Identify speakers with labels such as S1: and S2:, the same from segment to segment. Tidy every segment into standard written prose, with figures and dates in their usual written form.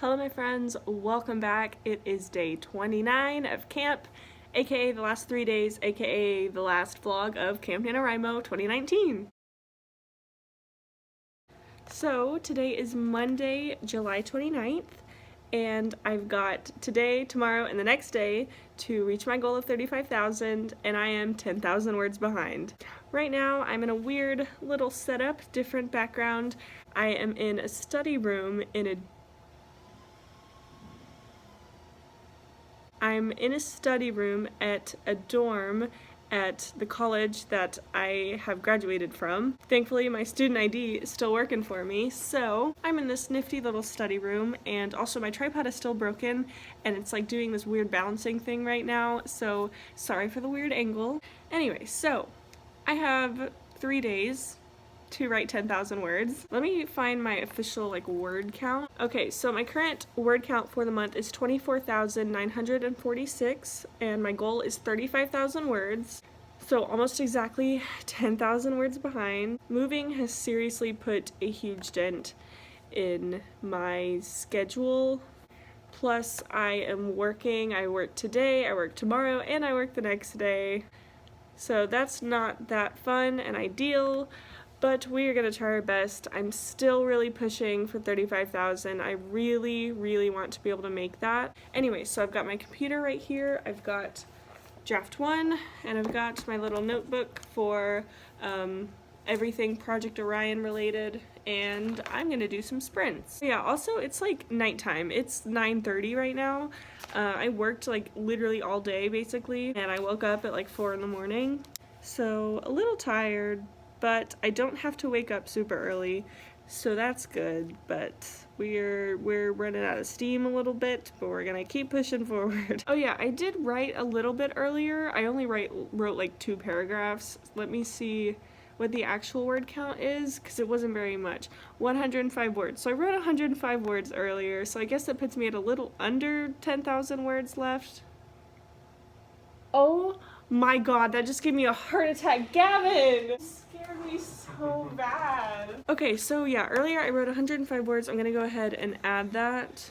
S1: Hello my friends, welcome back. It is day 29 of camp, aka the last 3 days, aka the last vlog of Camp NaNoWriMo 2019. So today is Monday, July 29th, and I've got today, tomorrow, and the next day to reach my goal of 35,000, and I am 10,000 words behind. Right now, I'm in a weird little setup, different background. I am in a study room I'm in a study room at a dorm at the college that I have graduated from. Thankfully, my student ID is still working for me, so I'm in this nifty little study room, and also my tripod is still broken, and it's like doing this weird balancing thing right now, so sorry for the weird angle. Anyway, so I have 3 days to write 10,000 words. Let me find my official word count. Okay, so my current word count for the month is 24,946 and my goal is 35,000 words. So almost exactly 10,000 words behind. Moving has seriously put a huge dent in my schedule. Plus I am working. I work today, I work tomorrow, and I work the next day. So that's not that fun and ideal. But we are going to try our best. I'm still really pushing for 35,000. I really, really want to be able to make that. Anyway, so I've got my computer right here. I've got draft 1, and I've got my little notebook for everything Project Orion related, and I'm going to do some sprints. Yeah, also it's like nighttime. It's 9:30 right now. I worked literally all day basically, and I woke up at 4 in the morning. So a little tired, but I don't have to wake up super early, so that's good. But we're running out of steam a little bit, but we're gonna keep pushing forward. Oh yeah, I did write a little bit earlier. I only wrote 2 paragraphs. Let me see what the actual word count is, because it wasn't very much. 105 words. So I wrote 105 words earlier, so I guess that puts me at a little under 10,000 words left. Oh my god, that just gave me a heart attack. Gavin! Scared me so bad. Okay, so yeah, earlier I wrote 105 words. I'm gonna go ahead and add that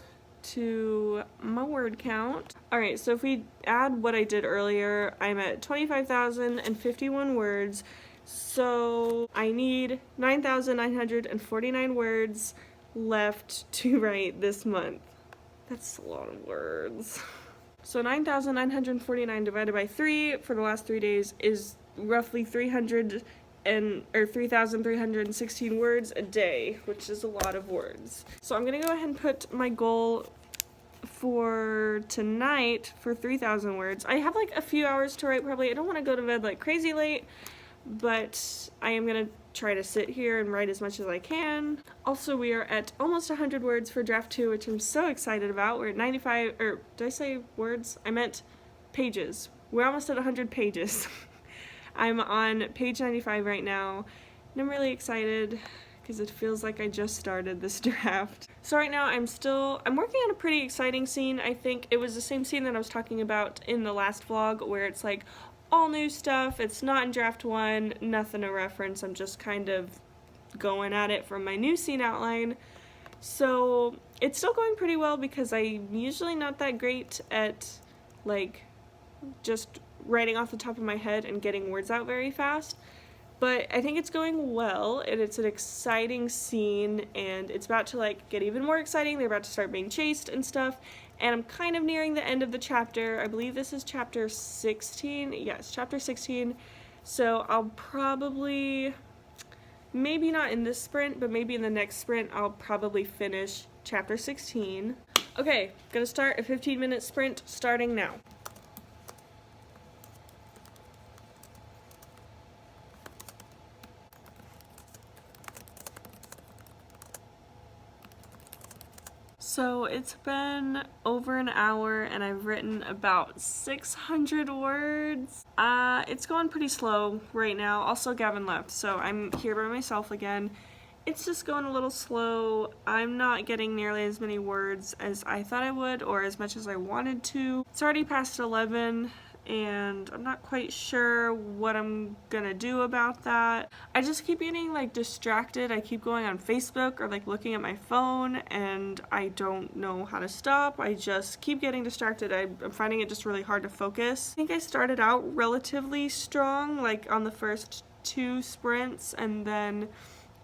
S1: to my word count. Alright, so if we add what I did earlier, I'm at 25,051 words. So I need 9,949 words left to write this month. That's a lot of words. So 9,949 divided by 3 for the last 3 days is roughly 3,316 words a day, which is a lot of words. So I'm gonna go ahead and put my goal for tonight for 3,000 words. I have a few hours to write probably. I don't want to go to bed crazy late, but I am gonna try to sit here and write as much as I can. Also, we are at almost 100 words for draft 2, which I'm so excited about. We're at 95, or did I say words? I meant pages. We're almost at 100 pages. I'm on page 95 right now, and I'm really excited because it feels like I just started this draft. So right now I'm working on a pretty exciting scene. I think it was the same scene that I was talking about in the last vlog, where it's all new stuff. It's not in draft 1, nothing to reference. I'm just kind of going at it from my new scene outline. So it's still going pretty well because I'm usually not that great at just writing off the top of my head and getting words out very fast. But I think it's going well, and it's an exciting scene, and it's about to get even more exciting. They're about to start being chased and stuff. And I'm kind of nearing the end of the chapter. I believe this is chapter 16. Yes, chapter 16. So I'll probably, maybe not in this sprint, but maybe in the next sprint, I'll probably finish chapter 16. Okay, gonna start a 15-minute sprint starting now. So it's been over an hour and I've written about 600 words. It's going pretty slow right now. Also, Gavin left, so I'm here by myself again. It's just going a little slow. I'm not getting nearly as many words as I thought I would, or as much as I wanted to. It's already past 11, and I'm not quite sure what I'm gonna do about that. I just keep getting like distracted. I keep going on Facebook or like looking at my phone, and I don't know how to stop. I just keep getting distracted. I'm finding it just really hard to focus. I think I started out relatively strong, like on the first 2 sprints, and then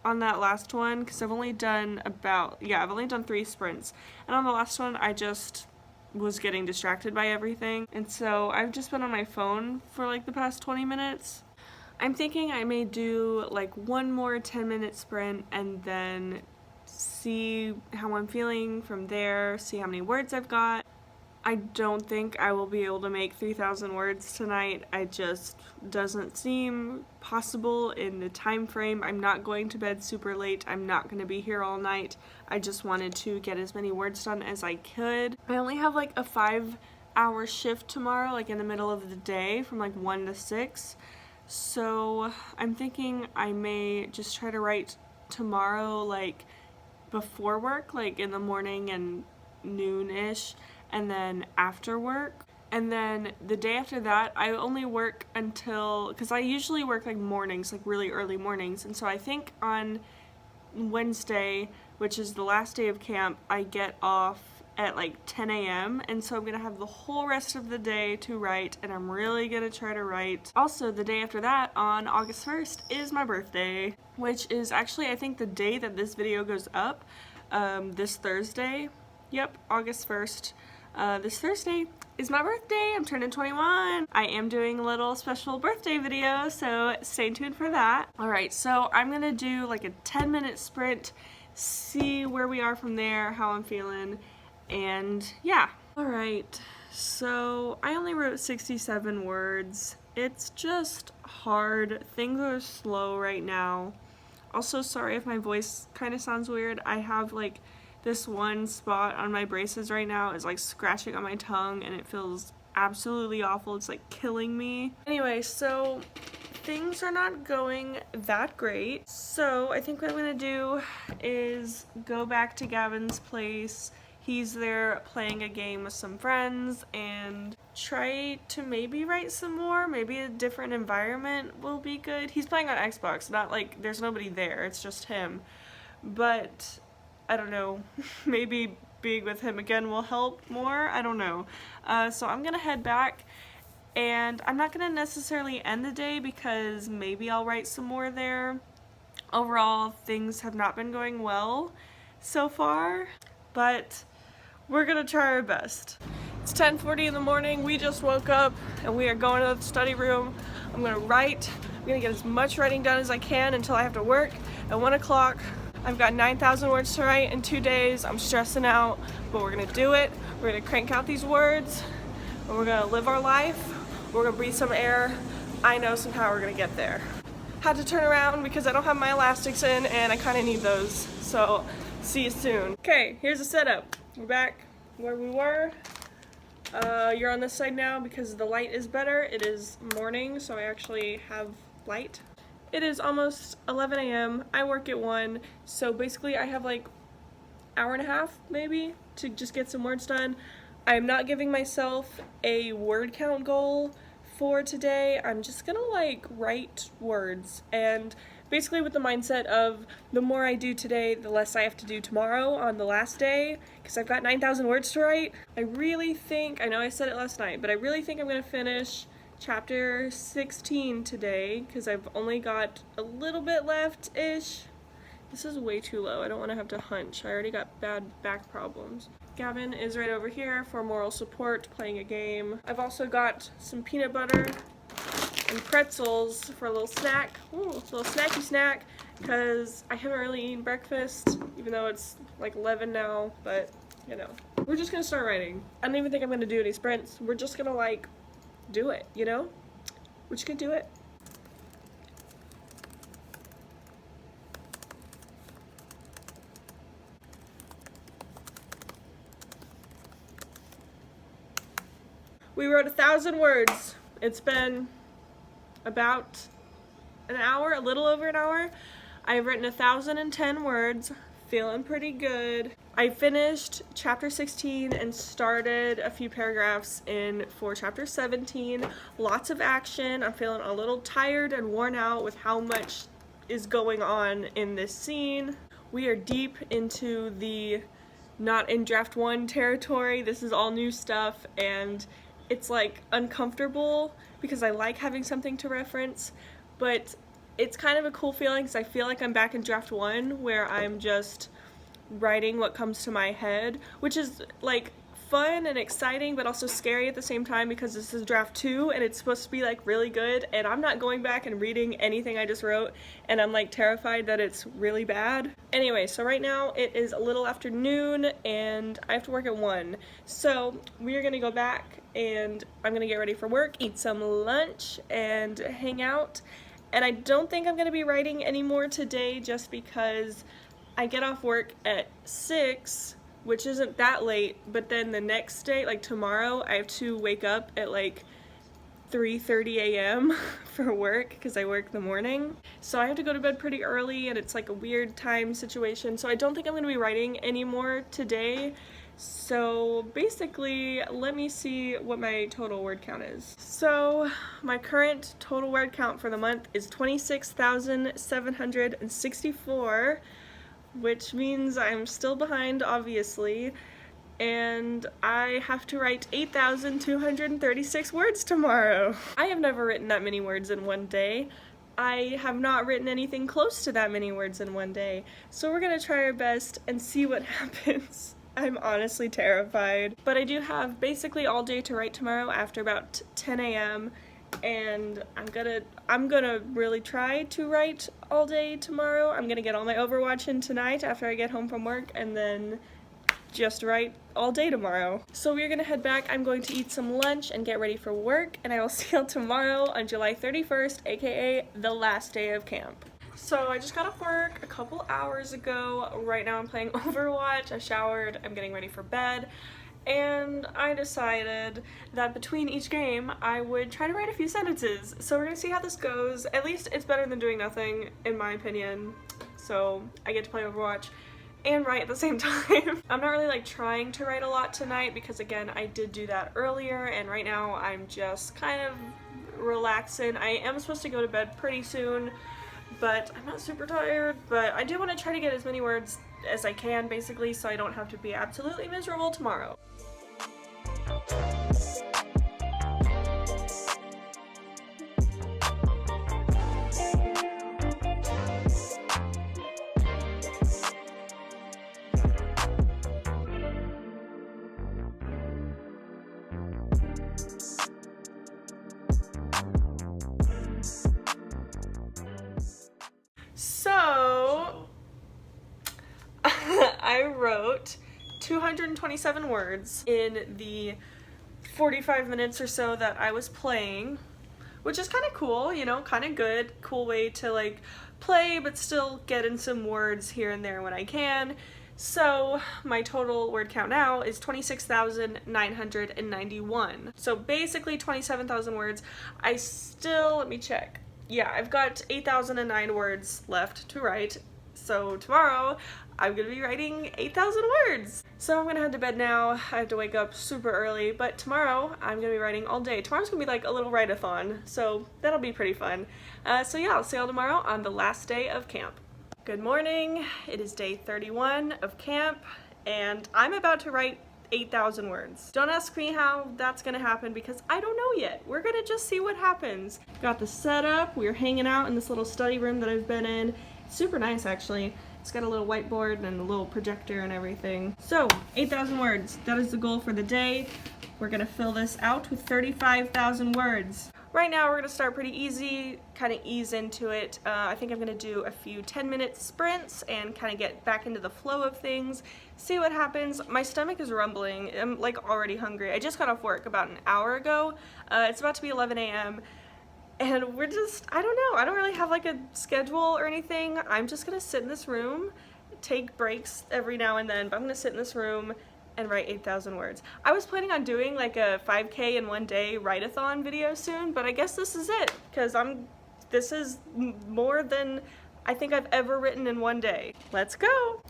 S1: on that last one, because I've only done 3 sprints, and on the last one I just was getting distracted by everything, and so I've just been on my phone for like the past 20 minutes. I'm thinking I may do like one more 10-minute sprint and then see how I'm feeling from there, see how many words I've got. I don't think I will be able to make 3,000 words tonight. It just doesn't seem possible in the time frame. I'm not going to bed super late. I'm not going to be here all night. I just wanted to get as many words done as I could. I only have like a 5-hour shift tomorrow, like in the middle of the day from like 1 to 6. So I'm thinking I may just try to write tomorrow like before work, like in the morning and noon-ish, and then after work. And then the day after that, I only work until, because I usually work like mornings, like really early mornings, and so I think on Wednesday, which is the last day of camp, I get off at like 10 a.m. and so I'm gonna have the whole rest of the day to write, and I'm really gonna try to write. Also, the day after that, on August 1st, is my birthday, which is actually, I think, the day that this video goes up, this Thursday. Yep, August 1st. This Thursday is my birthday. I'm turning 21. I am doing a little special birthday video, so stay tuned for that. Alright, so I'm gonna do like a 10-minute sprint, see where we are from there, how I'm feeling, and yeah. Alright, so I only wrote 67 words. It's just hard. Things are slow right now. Also, sorry if my voice kind of sounds weird. I have like this one spot on my braces right now is like scratching on my tongue, and it feels absolutely awful. It's like killing me. Anyway, so things are not going that great. So I think what I'm gonna do is go back to Gavin's place. He's there playing a game with some friends, and try to maybe write some more. Maybe a different environment will be good. He's playing on Xbox, not like there's nobody there, it's just him. But I don't know, maybe being with him again will help more, I don't know. So I'm gonna head back, and I'm not gonna necessarily end the day because maybe I'll write some more there. Overall, things have not been going well so far, but we're gonna try our best. It's 10:40 in the morning, we just woke up, and we are going to the study room. I'm gonna write. I'm gonna get as much writing done as I can until I have to work at 1 o'clock. I've got 9,000 words to write in 2 days. I'm stressing out, but we're gonna do it. We're gonna crank out these words, and we're gonna live our life. We're gonna breathe some air. I know somehow we're gonna get there. Had to turn around because I don't have my elastics in, and I kinda need those. So, see you soon. Okay, here's the setup. We're back where we were. You're on this side now because the light is better. It is morning, so I actually have light. It is almost 11 a.m. I work at 1, so basically I have like hour and a half maybe to just get some words done. I'm not giving myself a word count goal for today. I'm just gonna like write words, and basically with the mindset of the more I do today, the less I have to do tomorrow on the last day, because I've got 9,000 words to write. I really think, I know I said it last night, but I really think I'm gonna finish chapter 16 today, because I've only got a little bit left-ish. This is way too low. I don't want to have to hunch. I already got bad back problems. Gavin is right over here for moral support, playing a game. I've also got some peanut butter and pretzels for a little snack. Ooh, a little snacky snack, because I haven't really eaten breakfast, even though it's like 11 now, but you know. We're just gonna start writing. I don't even think I'm gonna do any sprints. We're just gonna like do it, you know? We're just gonna do it. We wrote 1,000 words. It's been about an hour, a little over an hour. I've written 1,010 words, feeling pretty good. I finished chapter 16 and started a few paragraphs in for chapter 17. Lots of action. I'm feeling a little tired and worn out with how much is going on in this scene. We are deep into the not in draft 1 territory. This is all new stuff, and it's like uncomfortable because I like having something to reference, but it's kind of a cool feeling because I feel like I'm back in draft 1 where I'm just writing what comes to my head, which is like fun and exciting but also scary at the same time because this is draft 2 and it's supposed to be like really good, and I'm not going back and reading anything I just wrote, and I'm like terrified that it's really bad. Anyway, so right now it is a little after noon and I have to work at 1. So we are gonna go back and I'm gonna get ready for work, eat some lunch, and hang out. And I don't think I'm gonna be writing anymore today just because I get off work at 6, which isn't that late, but then the next day, like tomorrow, I have to wake up at like 3:30 a.m. for work because I work the morning. So I have to go to bed pretty early and it's like a weird time situation. So I don't think I'm going to be writing anymore today. So basically, let me see what my total word count is. So my current total word count for the month is 26,764. Which means I'm still behind, obviously, and I have to write 8,236 words tomorrow. I have never written that many words in one day. I have not written anything close to that many words in one day, so we're gonna try our best and see what happens. I'm honestly terrified. But I do have basically all day to write tomorrow after about 10 a.m. and I'm gonna really try to write all day tomorrow. I'm gonna get all my Overwatch in tonight after I get home from work, and then just write all day tomorrow. So we're gonna head back. I'm going to eat some lunch and get ready for work, and I will see you tomorrow on July 31st, aka the last day of camp. So I just got off work a couple hours ago. Right now I'm playing Overwatch. I showered, I'm getting ready for bed. And I decided that between each game I would try to write a few sentences. So we're gonna see how this goes. At least it's better than doing nothing, in my opinion. So I get to play Overwatch and write at the same time. I'm not really like trying to write a lot tonight because again I did do that earlier, and right now I'm just kind of relaxing. I am supposed to go to bed pretty soon, but I'm not super tired. But I do want to try to get as many words as I can basically so I don't have to be absolutely miserable tomorrow. So I wrote 227 words in the 45 minutes or so that I was playing, which is kind of cool, you know, kind of good, cool way to like play but still get in some words here and there when I can. So my total word count now is 26,991. So basically 27,000 words. I still, let me check. Yeah, I've got 8,009 words left to write. So tomorrow I'm gonna be writing 8,000 words. So I'm gonna head to bed now. I have to wake up super early, but tomorrow I'm gonna be writing all day. Tomorrow's gonna be like a little write-a-thon, so that'll be pretty fun. So yeah, I'll see y'all tomorrow on the last day of camp. Good morning. It is day 31 of camp, and I'm about to write 8,000 words. Don't ask me how that's gonna happen because I don't know yet. We're gonna just see what happens. Got the setup. We're hanging out in this little study room that I've been in. It's super nice actually. It's got a little whiteboard and a little projector and everything. So 8,000 words. That is the goal for the day. We're gonna fill this out with 35,000 words. Right now we're gonna start pretty easy, kind of ease into it. I think I'm gonna do a few 10-minute sprints and kind of get back into the flow of things, see what happens. My stomach is rumbling. I'm like already hungry. I just got off work about an hour ago. It's about to be 11 a.m. and we're just, I don't know, I don't really have like a schedule or anything. I'm just gonna sit in this room, take breaks every now and then, but I'm gonna sit in this room and write 8,000 words. I was planning on doing like a 5K in one day write-a-thon video soon, but I guess this is it, because this is more than I think I've ever written in one day. Let's go!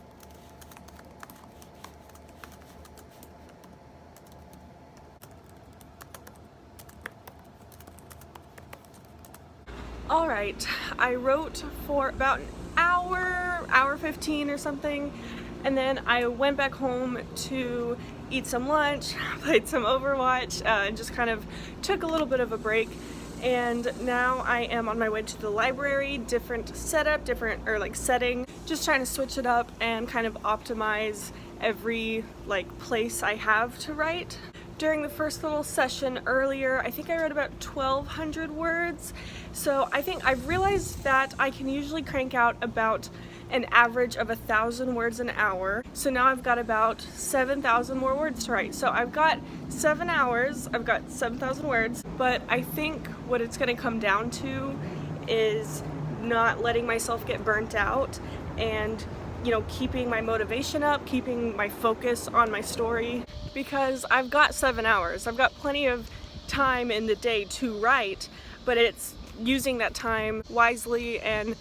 S1: Alright, I wrote for about an hour 15 or something, and then I went back home to eat some lunch, played some Overwatch, and just kind of took a little bit of a break. And now I am on my way to the library, different setup, different setting, just trying to switch it up and kind of optimize every place I have to write. During the first little session earlier, I think I wrote about 1,200 words. So I think I've realized that I can usually crank out about an average of 1,000 words an hour. So now I've got about 7,000 more words to write. So I've got 7 hours, I've got 7,000 words, but I think what it's gonna come down to is not letting myself get burnt out and keeping my motivation up, keeping my focus on my story, because I've got 7 hours. I've got plenty of time in the day to write, but it's using that time wisely and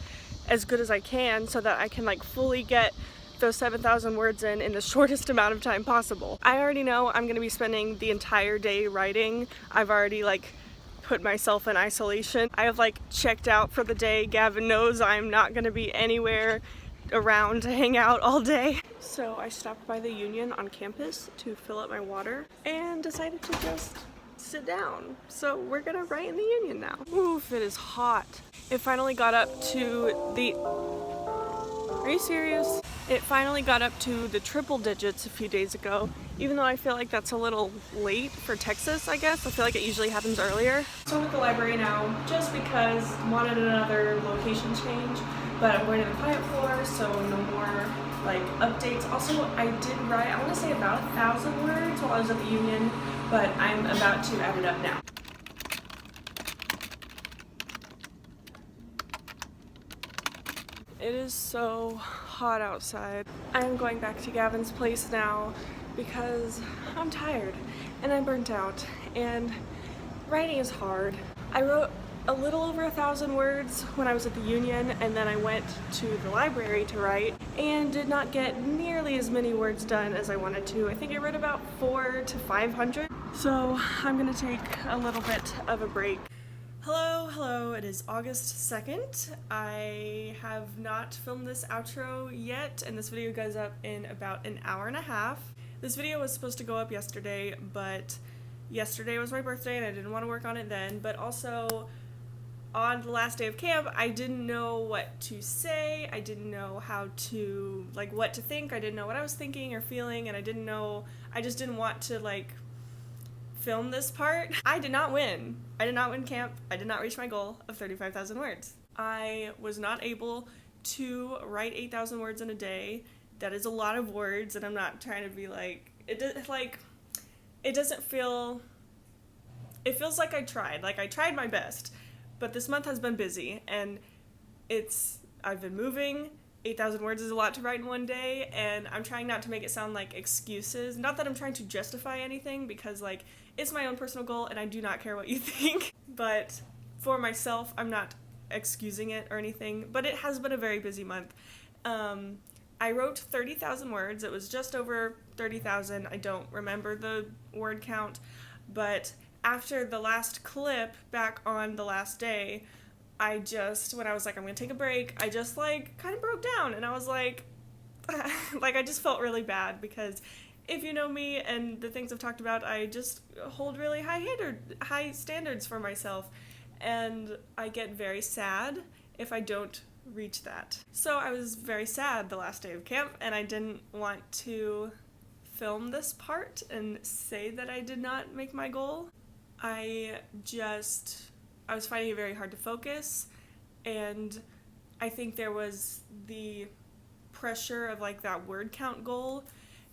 S1: as good as I can so that I can fully get those 7,000 words in the shortest amount of time possible. I already know I'm gonna be spending the entire day writing. I've already put myself in isolation. I have checked out for the day. Gavin knows I'm not gonna be anywhere around to hang out all day. So I stopped by the Union on campus to fill up my water and decided to just sit down. So we're gonna write in the Union now. Oof, it is hot. It finally got up to the... Are you serious? It finally got up to the triple digits a few days ago, even though I feel like that's a little late for Texas, I guess. I feel like it usually happens earlier. So I'm at the library now just because I wanted another location change, but I'm going to the client floor, so no more updates. Also, I did write, I want to say about 1,000 words while I was at the Union, but I'm about to add it up now. It is so hot outside. I'm going back to Gavin's place now because I'm tired and I'm burnt out and writing is hard. I wrote a little over 1,000 words when I was at the Union, and then I went to the library to write and did not get nearly as many words done as I wanted to. I think I wrote about 400 to 500. So I'm gonna take a little bit of a break. Hello, it is August 2nd. I have not filmed this outro yet, and this video goes up in about an hour and a half. This video was supposed to go up yesterday, but yesterday was my birthday and I didn't want to work on it then, but also on the last day of camp, I didn't know what to say, I didn't know how to, what to think, I didn't know what I was thinking or feeling, and I just didn't want to, film this part. I did not win. I did not win camp. I did not reach my goal of 35,000 words. I was not able to write 8,000 words in a day. That is a lot of words, and I'm not trying to be it doesn't feel, it feels like I tried. I tried my best. But this month has been busy, and I've been moving. 8,000 words is a lot to write in one day, and I'm trying not to make it sound like excuses. Not that I'm trying to justify anything, because it's my own personal goal and I do not care what you think. But for myself, I'm not excusing it or anything, but it has been a very busy month. I wrote 30,000 words. It was just over 30,000. I don't remember the word count, but after the last clip back on the last day, when I was I'm gonna take a break, I just kind of broke down, and I was I just felt really bad, because if you know me and the things I've talked about, I just hold really high standards for myself, and I get very sad if I don't reach that. So I was very sad the last day of camp, and I didn't want to film this part and say that I did not make my goal. I was finding it very hard to focus, and I think there was the pressure of that word count goal,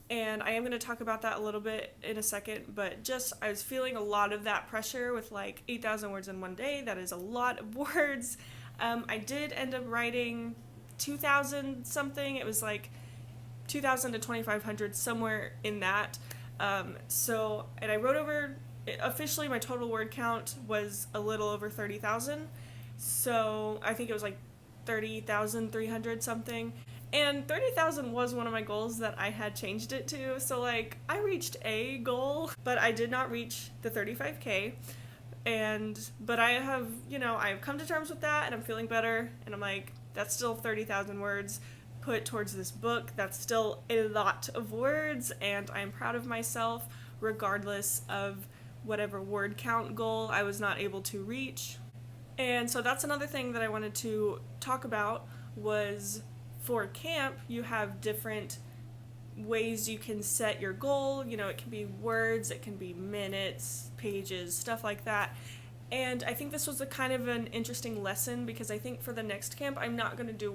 S1: and I am going to talk about that a little bit in a second, but I was feeling a lot of that pressure with 8,000 words in one day. That is a lot of words. I did end up writing 2,000 something. It was 2,000 to 2,500, somewhere in that. And I wrote over, officially my total word count was a little over 30,000. So I think it was 30,300 something. And 30,000 was one of my goals that I had changed it to. So I reached a goal, but I did not reach the 35K. But I have, I've come to terms with that, and I'm feeling better, and I'm like, that's still 30,000 words put towards this book. That's still a lot of words, and I'm proud of myself regardless of whatever word count goal I was not able to reach. And so that's another thing that I wanted to talk about was for camp, you have different ways you can set your goal. It can be words, it can be minutes, pages, stuff like that. And I think this was a kind of an interesting lesson because I think for the next camp, I'm not going to do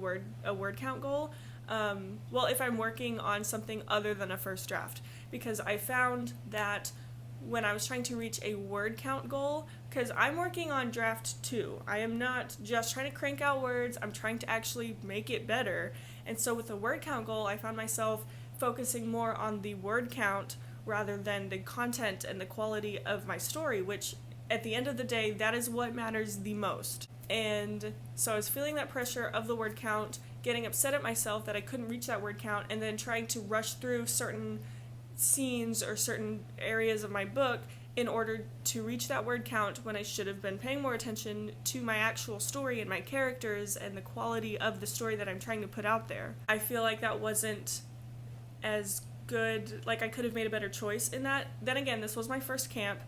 S1: a word count goal. Well, if I'm working on something other than a first draft, because I found that when I was trying to reach a word count goal, because I'm working on draft 2. I am not just trying to crank out words, I'm trying to actually make it better. And so with the word count goal, I found myself focusing more on the word count rather than the content and the quality of my story, which at the end of the day, that is what matters the most. And so I was feeling that pressure of the word count, getting upset at myself that I couldn't reach that word count, and then trying to rush through certain scenes or certain areas of my book in order to reach that word count when I should have been paying more attention to my actual story and my characters and the quality of the story that I'm trying to put out there. I feel like that wasn't as good, like I could have made a better choice in that. Then again, this was my first camp.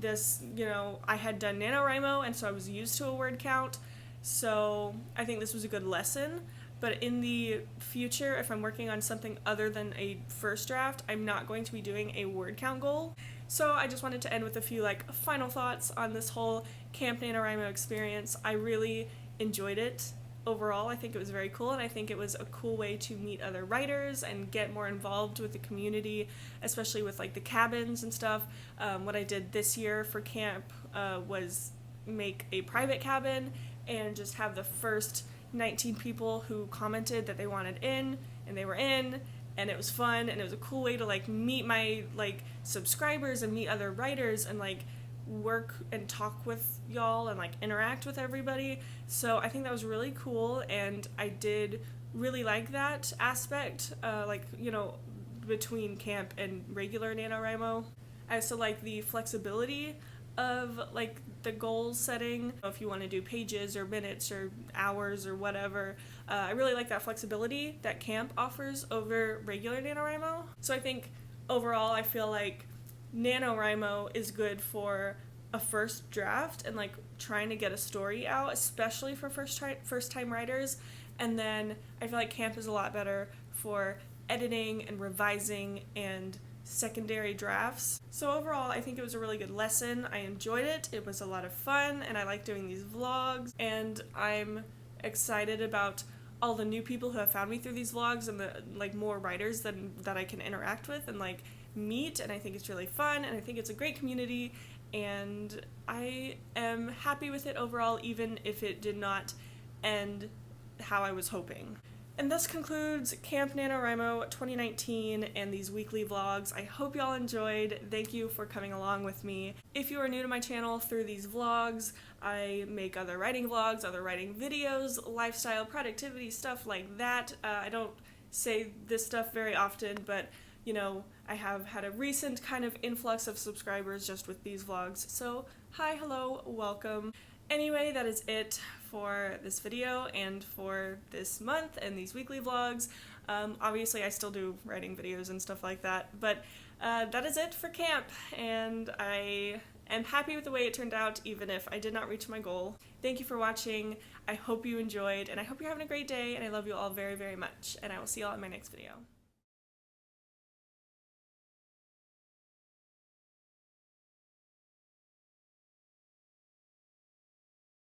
S1: I had done NaNoWriMo, and so I was used to a word count, so I think this was a good lesson. But in the future, if I'm working on something other than a first draft, I'm not going to be doing a word count goal. So I just wanted to end with a few final thoughts on this whole Camp NaNoWriMo experience. I really enjoyed it. Overall, I think it was very cool, and I think it was a cool way to meet other writers and get more involved with the community, especially with the cabins and stuff. What I did this year for camp was make a private cabin and just have the first 19 people who commented that they wanted in, and they were in, and it was fun, and it was a cool way to meet my subscribers and meet other writers and work and talk with y'all and interact with everybody. So I think that was really cool, and I did really like that aspect, between camp and regular NaNoWriMo. I also like the flexibility of the goal setting. If you want to do pages or minutes or hours or whatever, I really like that flexibility that camp offers over regular NaNoWriMo. So I think overall I feel like NaNoWriMo is good for a first draft and trying to get a story out, especially for first time writers. And then I feel like camp is a lot better for editing and revising and secondary drafts. So overall, I think it was a really good lesson. I enjoyed it. It was a lot of fun, and I like doing these vlogs, and I'm excited about all the new people who have found me through these vlogs and the more writers that I can interact with and meet, and I think it's really fun, and I think it's a great community, and I am happy with it overall, even if it did not end how I was hoping. And this concludes Camp NaNoWriMo 2019 and these weekly vlogs. I hope y'all enjoyed. Thank you for coming along with me. If you are new to my channel through these vlogs, I make other writing vlogs, other writing videos, lifestyle, productivity, stuff like that. I don't say this stuff very often, but I have had a recent kind of influx of subscribers just with these vlogs. So hi, hello, welcome. Anyway, that is it for this video and for this month and these weekly vlogs. Obviously I still do writing videos and stuff like that, but that is it for camp, and I am happy with the way it turned out, even if I did not reach my goal. Thank you for watching. I hope you enjoyed, and I hope you're having a great day, and I love you all very, very much, and I will see you all in my next video.